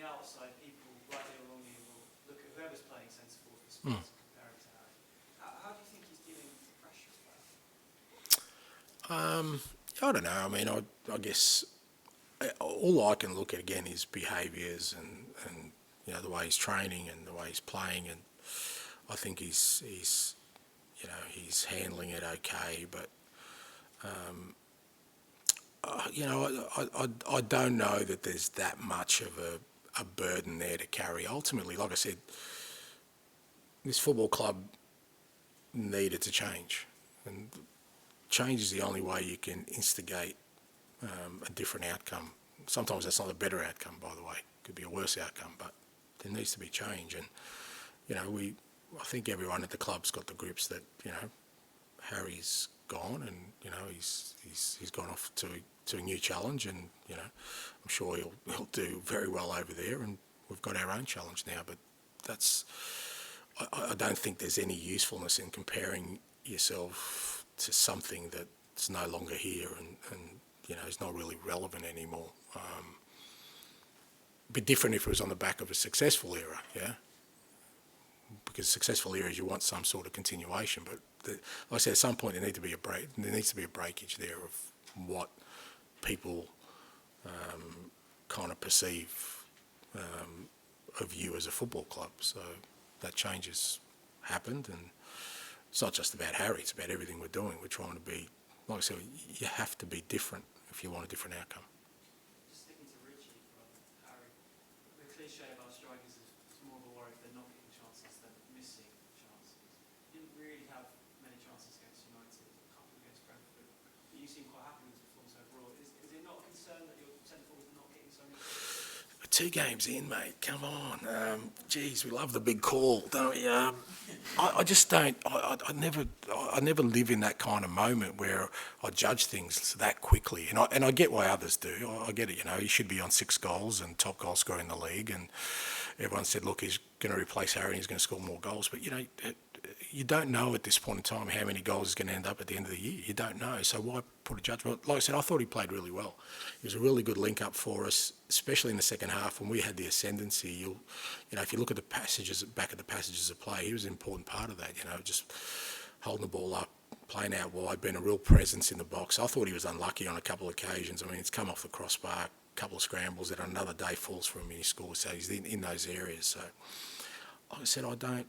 the outside, people, rightly or wrongly, will look at whoever's playing centre forward for Spurs and compare him to Harry. How do you think he's dealing with the pressure of that? I don't know. I mean, I guess all I can look at again is behaviours and the way he's training and the way he's playing, and I think he's handling it okay. But I don't know that there's that much of a burden there to carry. Ultimately, like I said, this football club needed to change, and change is the only way you can instigate a different outcome. Sometimes that's not a better outcome, by the way. It could be a worse outcome, but there needs to be change. And I think everyone at the club's got the grips that Harry's gone, and he's gone off to a new challenge, and I'm sure he'll do very well over there, and we've got our own challenge now. But I don't think there's any usefulness in comparing yourself to something that's no longer here and is not really relevant anymore. It'd be different if it was on the back of a successful era, yeah? Because successful eras, you want some sort of continuation. But like I said, at some point there needs to be a breakage there of what people kind of perceive of you as a football club. So that change has happened, and it's not just about Harry, it's about everything we're doing. We're trying to be, like I said, you have to be different if you want a different outcome. Just sticking to Richie from Harry, the cliche about strikers is more of a worry if they're not getting chances than missing chances. You didn't really have many chances against United, a couple against Brentford, but you seem quite happy with his performance overall. Is it not a concern that your centre forwards are not getting so many chances? 2 games in, mate. Come on. Geez, we love the big call, don't we? I just don't. I never live in that kind of moment where I judge things that quickly, and I get why others do. I get it. He should be on 6 goals and top goal scorer in the league, and everyone said, look, he's going to replace Harry and he's going to score more goals. But you don't know at this point in time how many goals he's going to end up at the end of the year. You don't know. So why put a judgment? Like I said, I thought he played really well. He was a really good link-up for us, especially in the second half when we had the ascendancy. If you look at the passages of play, he was an important part of that. Just holding the ball up, playing out wide, being a real presence in the box. I thought he was unlucky on a couple of occasions. I mean, it's come off the crossbar, a couple of scrambles that another day falls for him and he scores. So he's in those areas. So, like I said, I don't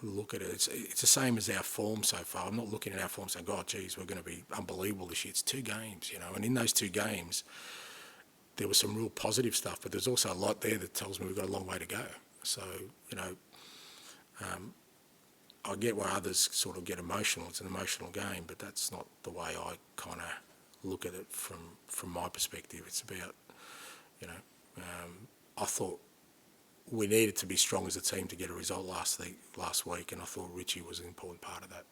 look at it. It's the same as our form so far. I'm not looking at our form saying, God, geez, we're going to be unbelievable this year. It's 2 games, and in those 2 games, there was some real positive stuff, but there's also a lot there that tells me we've got a long way to go. So, I get why others sort of get emotional. It's an emotional game, but that's not the way I kind of look at it from my perspective. It's about, I thought we needed to be strong as a team to get a result last week, and I thought Richie was an important part of that.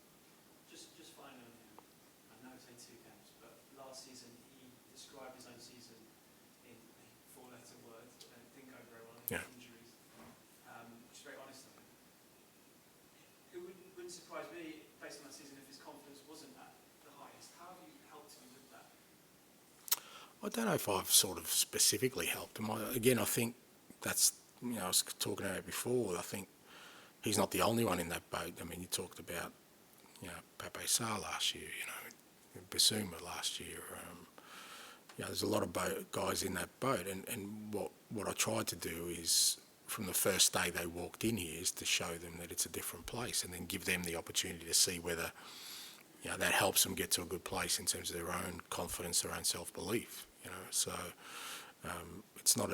Just finally on him, I know it's only 2 games, but last season he described his own season in 4-letter words, and it didn't go very well. He had injuries. Just very honest of him. It wouldn't surprise me, based on that season, if his confidence wasn't at the highest. How have you helped him with that? I don't know if I've sort of specifically helped him. I think that's, I was talking about it before. I think he's not the only one in that boat. I mean, you talked about, Pape Sarr last year, Basuma last year. There's a lot of guys in that boat, and what I tried to do is, from the first day they walked in here, is to show them that it's a different place, and then give them the opportunity to see whether that helps them get to a good place in terms of their own confidence, their own self-belief. So it's not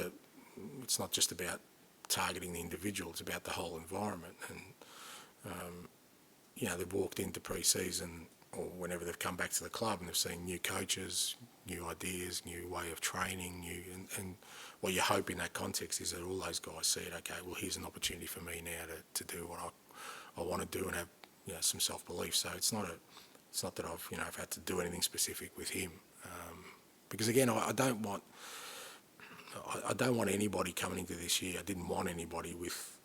just about targeting the individual, it's about the whole environment. And they've walked into pre-season or whenever they've come back to the club and they've seen new coaches, new ideas, new way of training, and what you hope in that context is that all those guys see it, okay, well, here's an opportunity for me now to do what I want to do and have some self-belief. So it's not that I've had to do anything specific with him, because again, I don't want anybody coming into this year. I didn't want anybody with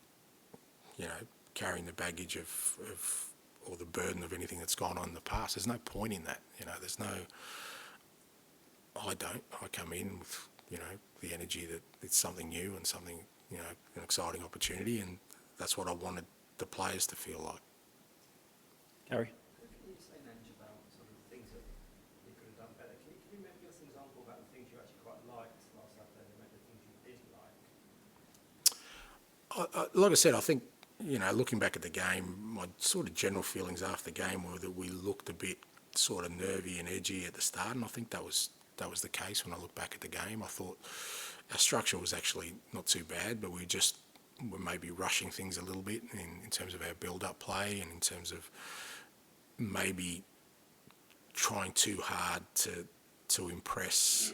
carrying the baggage of or the burden of anything that's gone on in the past. There's no point in that. There's no. I don't. I come in with the energy that it's something new and something, an exciting opportunity, and that's what I wanted the players to feel like. Harry? Can you say, Ange, about sort of things that you could have done better? Can you maybe give us an example about the things you actually quite liked last Saturday and maybe the things you didn't like? Like I said, I think, looking back at the game, my sort of general feelings after the game were that we looked a bit sort of nervy and edgy at the start, and I think that was the case when I look back at the game. I thought our structure was actually not too bad, but we were maybe rushing things a little bit in terms of our build-up play and in terms of maybe trying too hard to impress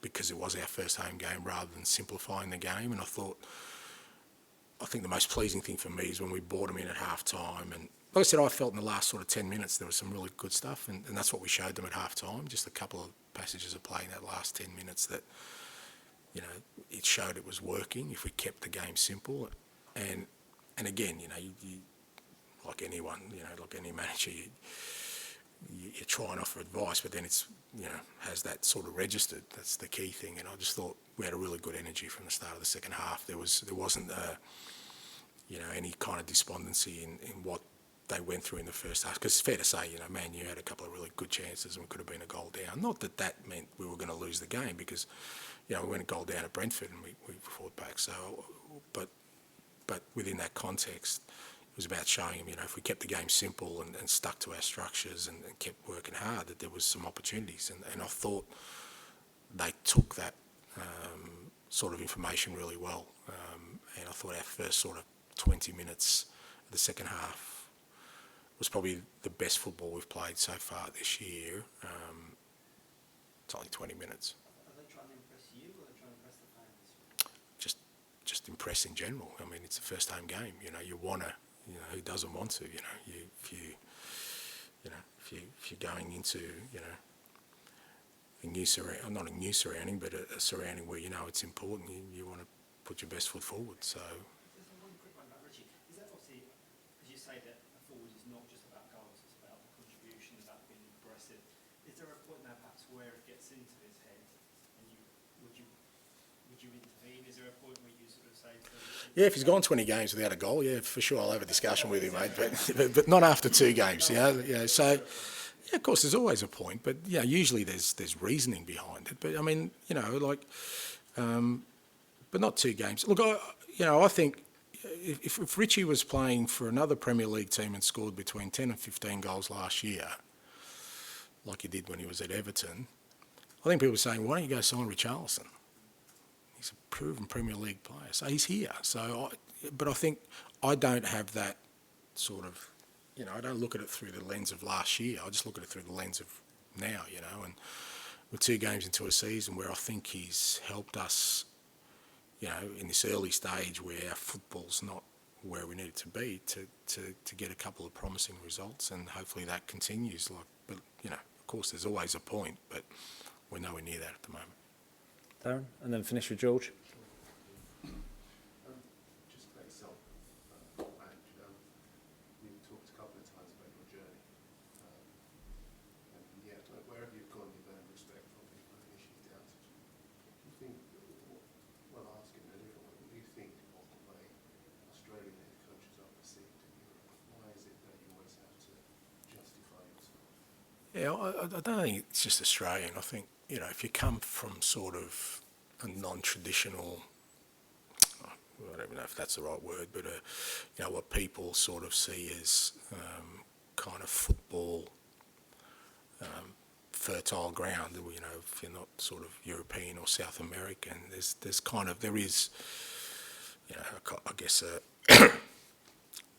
because it was our first home game rather than simplifying the game. And I think the most pleasing thing for me is when we brought them in at half-time. And like I said, I felt in the last sort of 10 minutes there was some really good stuff, and that's what we showed them at half-time, just a couple of passages of play in that last 10 minutes that, it showed it was working if we kept the game simple. And again, you like anyone, like any manager, you try and offer advice, but then it's, has that sort of registered. That's the key thing. And I just thought we had a really good energy from the start of the second half. There wasn't, any kind of despondency in what they went through in the first half. Because it's fair to say, Man U had a couple of really good chances and we could have been a goal down. Not that meant we were going to lose the game, because, we went a goal down at Brentford and we fought back. So, but within that context, it was about showing them, if we kept the game simple and stuck to our structures and kept working hard, that there was some opportunities. And I thought they took that sort of information really well. And I thought our first sort of 20 minutes of the second half was probably the best football we've played so far this year. It's only 20 minutes. Are they trying to impress you or are they trying to impress the fans? Just impress in general. I mean, it's a first home game. You want to. Who doesn't want to? If you're going into a new not a new surrounding, but a surrounding where it's important. You want to put your best foot forward. So. Just one quick one about Richie. Is that obviously, as you say, that a forward is not just about goals; it's about the contribution, about being aggressive. Is there a point now, perhaps, where it gets into his head, and would you intervene? Is there a point where you sort of say to him, yeah, if he's gone 20 games without a goal, yeah, for sure, I'll have a discussion with him, mate. But not after 2 games, So, yeah, of course, there's always a point, but usually there's reasoning behind it. But I mean, but not 2 games. Look, I think if Richie was playing for another Premier League team and scored between 10 and 15 goals last year, like he did when he was at Everton, I think people were saying, why don't you go sign Richarlison? He's a proven Premier League player, so he's here. But I think I don't have that sort of, I don't look at it through the lens of last year. I just look at it through the lens of now, and we're 2 games into a season where I think he's helped us, in this early stage where our football's not where we need it to be, to get a couple of promising results, and hopefully that continues. But of course, there's always a point, but we're nowhere near that at the moment. Darren, and then finish with George. Just about yourself, Ange, you've talked a couple of times about your journey, and wherever you've gone, you've earned respect from people who initially doubted you. Do you think, well, I'll ask it in a different way, what do you think of the way Australian head coaches are perceived in Europe? Why is it that you always have to justify yourself? Yeah, I don't think it's just Australian. I think, if you come from sort of a non-traditional, I don't even know if that's the right word, but what people sort of see as kind of football fertile ground. If you're not sort of European or South American, there is, I guess a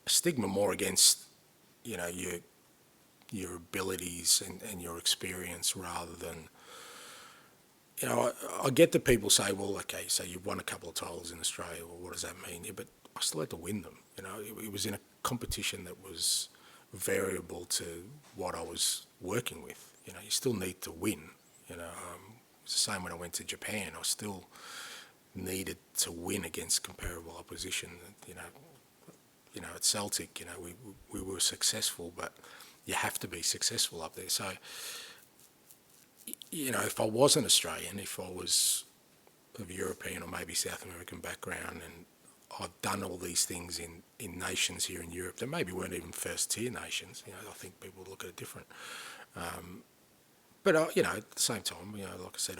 stigma more against, your abilities and your experience rather than. I get that people say, well, okay, so you've won a couple of titles in Australia, well, what does that mean? Yeah, but I still had to win them. It was in a competition that was variable to what I was working with. You still need to win. It was the same when I went to Japan. I still needed to win against comparable opposition. At Celtic, we were successful, but you have to be successful up there. So, if I wasn't Australian, if I was of European or maybe South American background, and I've done all these things in nations here in Europe that maybe weren't even first-tier nations. You know, I think people look at it different. But you know, at the same time, you know, like I said,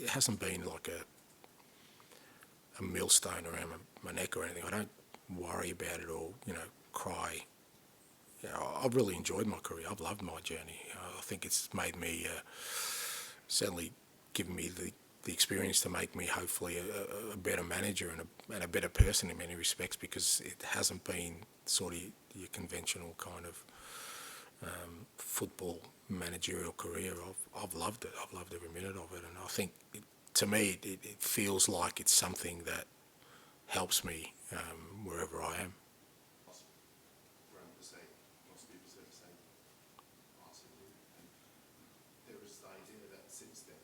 it hasn't been like a millstone around my neck or anything. I don't worry about it or, you know, cry. You know, I've really enjoyed my career. I've loved my journey. I think it's made me, certainly given me the experience to make me hopefully a better manager and a better person in many respects, because it hasn't been sort of your conventional kind of football managerial career. I've loved it. I've loved every minute of it, and I think to me it feels like it's something that helps me wherever I am. Around the same, most people say the same, possibly. And there is the idea that since then,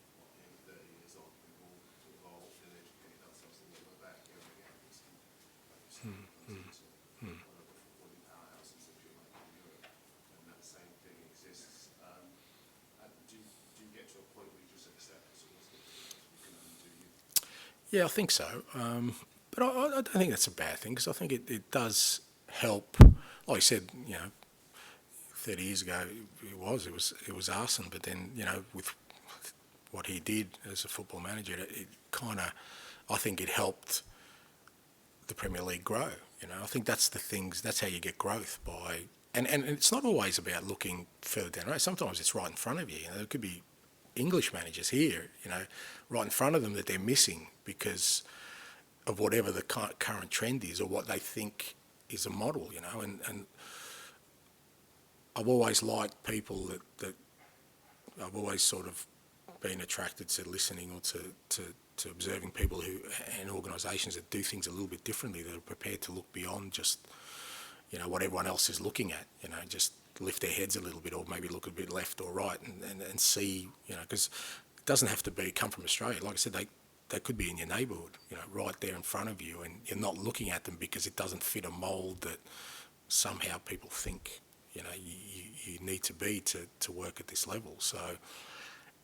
30 years on, we've all evolved and educated ourselves, and we're back here again. Like you said, one of the footballing powerhouses, if you like, in Europe, and that same thing exists. Do you get to a point where you just accept this almost you can only do you? Yeah, I think so. But I don't think that's a bad thing, because I think it does help. Like I said, you know, 30 years ago it was arson, but then, you know, with what he did as a football manager, it kind of, I think it helped the Premier League grow. You know, I think that's how you get growth by, and it's not always about looking further down the road. Sometimes it's right in front of you. You know, there could be English managers here, you know, right in front of them that they're missing because of whatever the current trend is or what they think is a model, you know, and I've always liked people that I've always sort of been attracted to listening or to observing people who and organisations that do things a little bit differently, that are prepared to look beyond just, you know, what everyone else is looking at, you know, just lift their heads a little bit or maybe look a bit left or right and see, you know, because it doesn't have to come from Australia. Like I said, they could be in your neighbourhood, you know, right there in front of you, and you're not looking at them because it doesn't fit a mould that somehow people think, you know, you need to be to work at this level. So,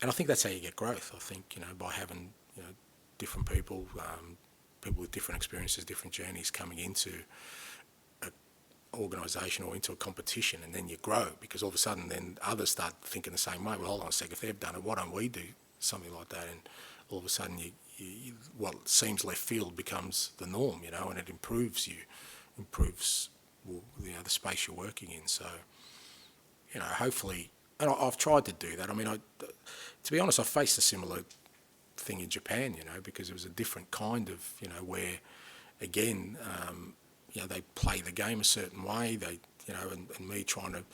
and I think that's how you get growth. I think, you know, by having, you know, different people, people with different experiences, different journeys coming into an organisation or into a competition, and then you grow, because all of a sudden then others start thinking the same way. Well, hold on a second, if they've done it, why don't we do something like that? And all of a sudden what seems left field becomes the norm, you know, and it improves well, you know, the space you're working in. So, you know, hopefully, and I've tried to do that. I mean, to be honest, I faced a similar thing in Japan, you know, because it was a different kind of, you know, where, again, you know, they play the game a certain way, they, you know, and me trying to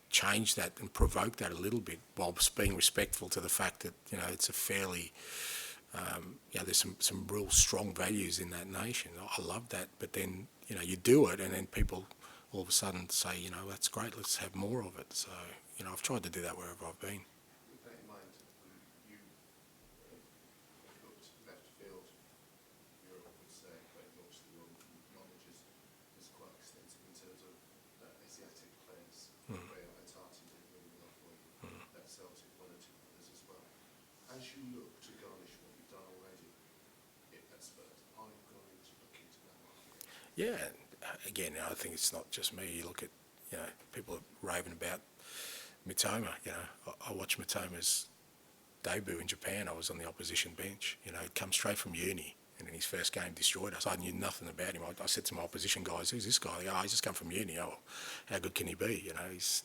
change that and provoke that a little bit while being respectful to the fact that, you know, it's a fairly, you know, there's some real strong values in that nation. I love that, but then, you know, you do it and then people all of a sudden say, you know, that's great, let's have more of it. So, you know, I've tried to do that wherever I've been. With that in mind, you looked left field, Europe would say, but most of your knowledge is quite extensive in terms of Asiatic players. Rayo and Tati did really well for you. That Celtic, one or two others as well. As you look to garnish what you've done already at Spurs, are you going to look into that market? Yeah, again, I think it's not just me. You look at, you know, people are raving about Mitoma. You know, I watched Mitoma's debut in Japan. I was on the opposition bench. You know, he'd come straight from uni, and in his first game destroyed us. I knew nothing about him. I said to my opposition guys, "Who's this guy?" They go, "Oh, he's just come from uni. Oh, how good can he be?" You know, he's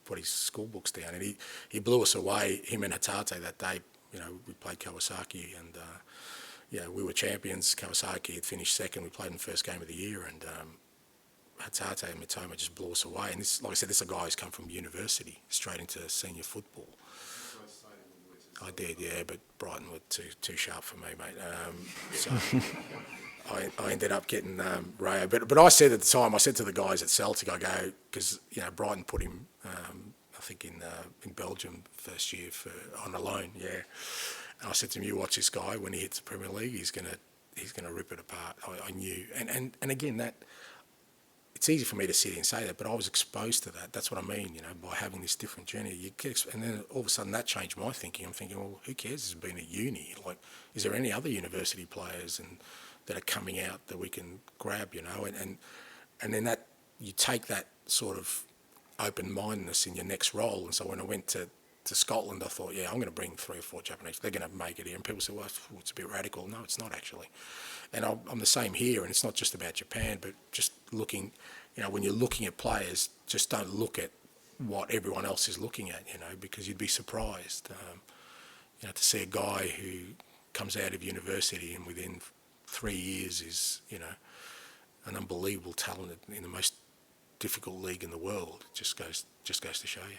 put his school books down, and he blew us away. Him and Hatate that day. You know, we played Kawasaki, and yeah, we were champions. Kawasaki had finished second. We played in the first game of the year, and Hatate and Mitoma just blew us away. And this, like I said, this is a guy who's come from university straight into senior football. I did, yeah, but Brighton were too sharp for me, mate. So I ended up getting Rayo. But I said at the time, I said to the guys at Celtic, I go, because, you know, Brighton put him, I think in Belgium first year on a loan, yeah. And I said to him, you watch this guy, when he hits the Premier League, he's gonna rip it apart. I knew, and again, that it's easy for me to sit here and say that, but I was exposed to that. That's what I mean, by having this different journey. And then all of a sudden that changed my thinking. I'm thinking, well, who cares? It's been at uni. Like, is there any other university players that are coming out that we can grab? And then that you take that sort of open-mindedness in your next role. And so when I went to Scotland, I thought, yeah, I'm going to bring 3 or 4 Japanese. They're going to make it here. And people say, well, it's a bit radical. No, it's not actually. And I'm the same here. And it's not just about Japan, but just looking, when you're looking at players, just don't look at what everyone else is looking at, because you'd be surprised, to see a guy who comes out of university and within 3 years is, an unbelievable talent in the most difficult league in the world. It just goes to show you.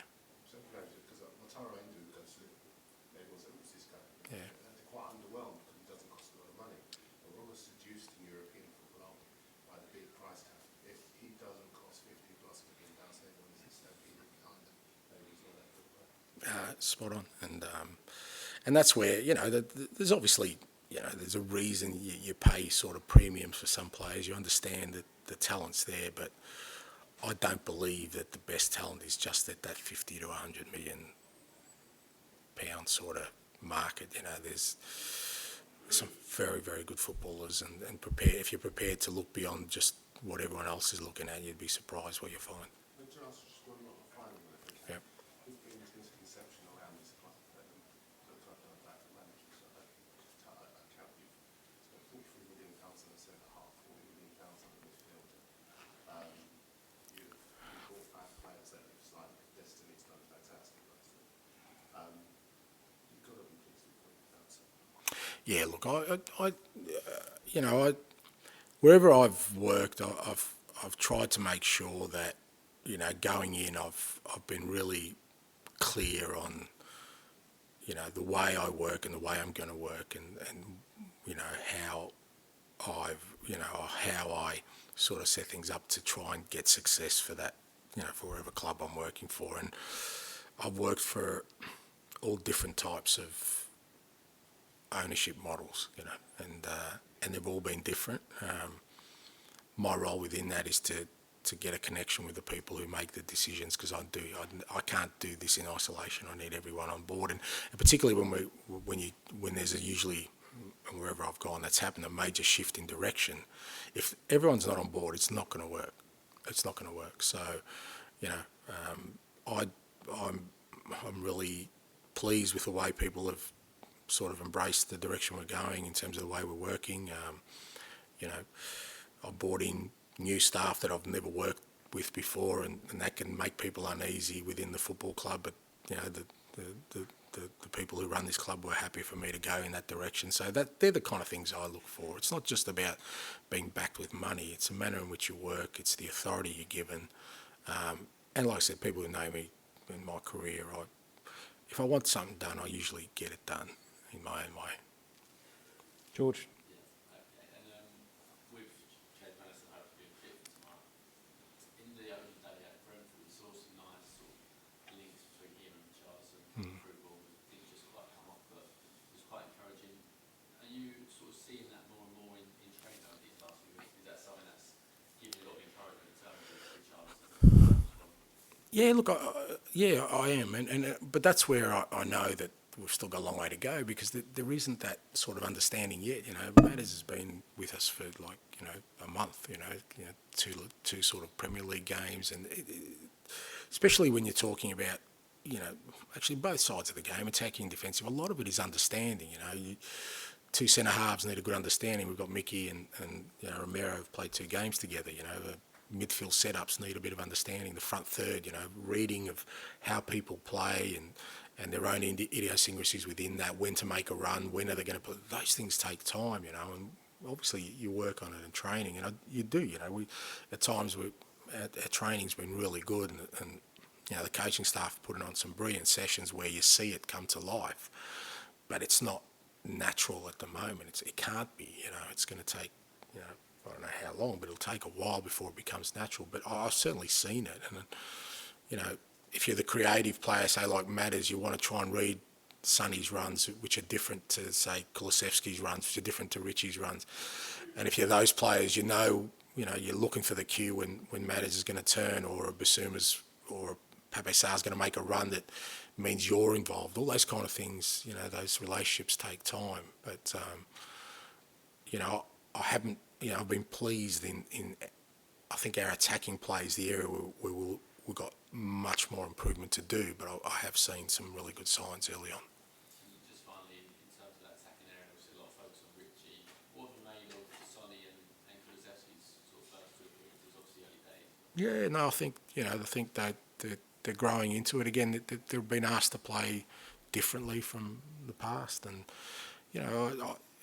Yeah. They're quite underwhelmed because it doesn't cost a lot of money. But we're almost seduced in European football by the big price tag. If he doesn't cost 50+ million pounds, everyone is stampeding behind him. Maybe he's not that good player. Spot on. And that's where, there's obviously, there's a reason you pay sort of premiums for some players. You understand that the talent's there, but I don't believe that the best talent is just at that 50 to 100 million pound sort of market. There's some very, very good footballers, and if you're prepared to look beyond just what everyone else is looking at, you'd be surprised what you find. But just one more final one, if I can. Yep. There's been this misconception around this club that the club don't back the managers. I count you. It's got 43 million pounds on the centre half, 40 million pounds on the midfield. You brought back players that have signed Destiny's done fantastic. You've got to be pleased with what you've done. Yeah, look, wherever I've worked, I've tried to make sure that, going in, I've been really clear on, the way I work and the way I'm going to work, and how I sort of set things up to try and get success for that, for whatever club I'm working for. And I've worked for all different types of ownership models, and they've all been different. My role within that is to get a connection with the people who make the decisions, because I can't do this in isolation. I need everyone on board, and particularly when there's usually, wherever I've gone, that's happened, a major shift in direction. If everyone's not on board, it's not going to work. It's not going to work. So, I'm really pleased with the way people have sort of embraced the direction we're going in terms of the way we're working. I've brought in new staff that I've never worked with before, and that can make people uneasy within the football club. But the people who run this club were happy for me to go in that direction. So they're the kind of things I look for. It's not just about being backed with money. It's the manner in which you work. It's the authority you're given. And like I said, people who know me in my career, if I want something done, I usually get it done in my own way. George? With Chad Madison hopefully being fit for tomorrow, in the open day at Brentford, we saw some nice sort of links between him and Richarlison through ball. Didn't just quite come off, but it was quite encouraging. Are you sort of seeing that more and more in training over these last few weeks? Is that something that's giving you a lot of encouragement in terms of Richarlison? Yeah, look, I am, but that's where I know that we've still got a long way to go, because there isn't that sort of understanding yet. Matters has been with us for a month. Two sort of Premier League games, and especially when you're talking about actually both sides of the game, attacking and defensive. A lot of it is understanding. Two centre halves need a good understanding. We've got Mickey and Romero have played 2 games together. The midfield setups need a bit of understanding. The front third, reading of how people play and their own idiosyncrasies within that, when to make a run, when are they going to put, those things take time, and obviously you work on it in training, and you do, at times our training's been really good, and the coaching staff putting on some brilliant sessions where you see it come to life, but it's not natural at the moment. It can't be, it's going to take, I don't know how long, but it'll take a while before it becomes natural. But I've certainly seen it, and if you're the creative player, say like Matters, you want to try and read Sonny's runs, which are different to say Kulusevski's runs, which are different to Richie's runs. And if you're those players, you're looking for the cue when manager's going to turn, or a Basuma's or a Pape Sarr's going to make a run that means you're involved. All those kind of things, those relationships take time. But, I haven't, I've been pleased in I think our attacking play is the area where we've got much more improvement to do, but I have seen some really good signs early on. And just finally, in terms of that attacking area, obviously a lot of focus on Richie. What have you made of Sonny and Kulusevski's sort of first two appearances, obviously early days? Yeah, no, I think they're growing into it again. They've been asked to play differently from the past, and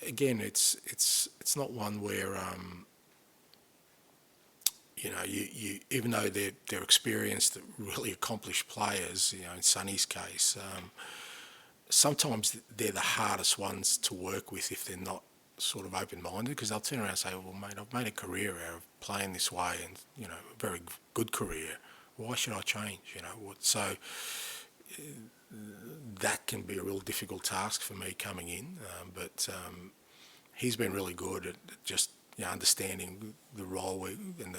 again, it's not one where you even though they're experienced, really accomplished players, in Sonny's case, sometimes they're the hardest ones to work with if they're not sort of open-minded, because they'll turn around and say, well, mate, I've made a career out of playing this way, and, a very good career. Why should I change, So that can be a real difficult task for me coming in, but he's been really good at just understanding the role and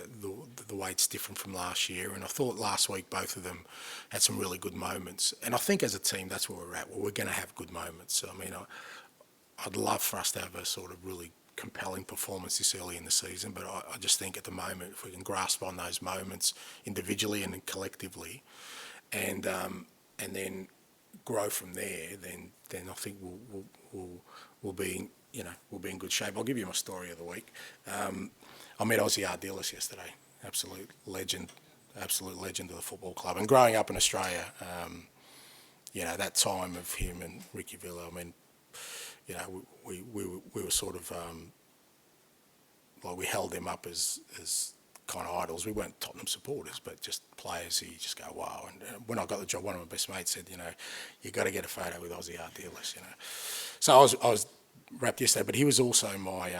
the way it's different from last year. And I thought last week both of them had some really good moments. And I think as a team that's where we're at. Well, we're going to have good moments. So, I'd love for us to have a sort of really compelling performance this early in the season, but I just think at the moment, if we can grasp on those moments individually and then collectively, and then grow from there, then I think we'll be in good shape. I'll give you my story of the week. I met Ozzy Ardiles yesterday, absolute legend of the football club. And growing up in Australia, that time of him and Ricky Villa, we were sort of we held them up as kind of idols. We weren't Tottenham supporters, but just players who you just go, wow. And when I got the job, one of my best mates said, you got to get a photo with Ozzy Ardiles, So I was wrapped yesterday, but he was also my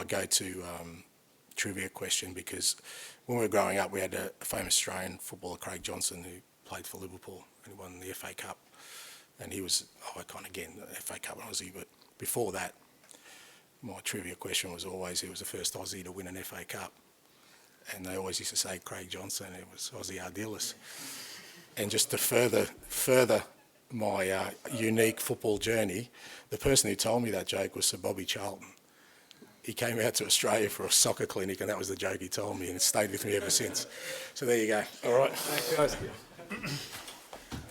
go-to trivia question, because when we were growing up, we had a famous Australian footballer, Craig Johnson, who played for Liverpool and won the FA Cup. And he was icon again, the FA Cup and Aussie. But before that, my trivia question was always, who was the first Aussie to win an FA Cup? And they always used to say Craig Johnson. It was Ozzy Ardiles. And just to further my unique football journey, the person who told me that joke was Sir Bobby Charlton. He came out to Australia for a soccer clinic, and that was the joke he told me, and it stayed with me ever since. So there you go. All right. Thanks, guys.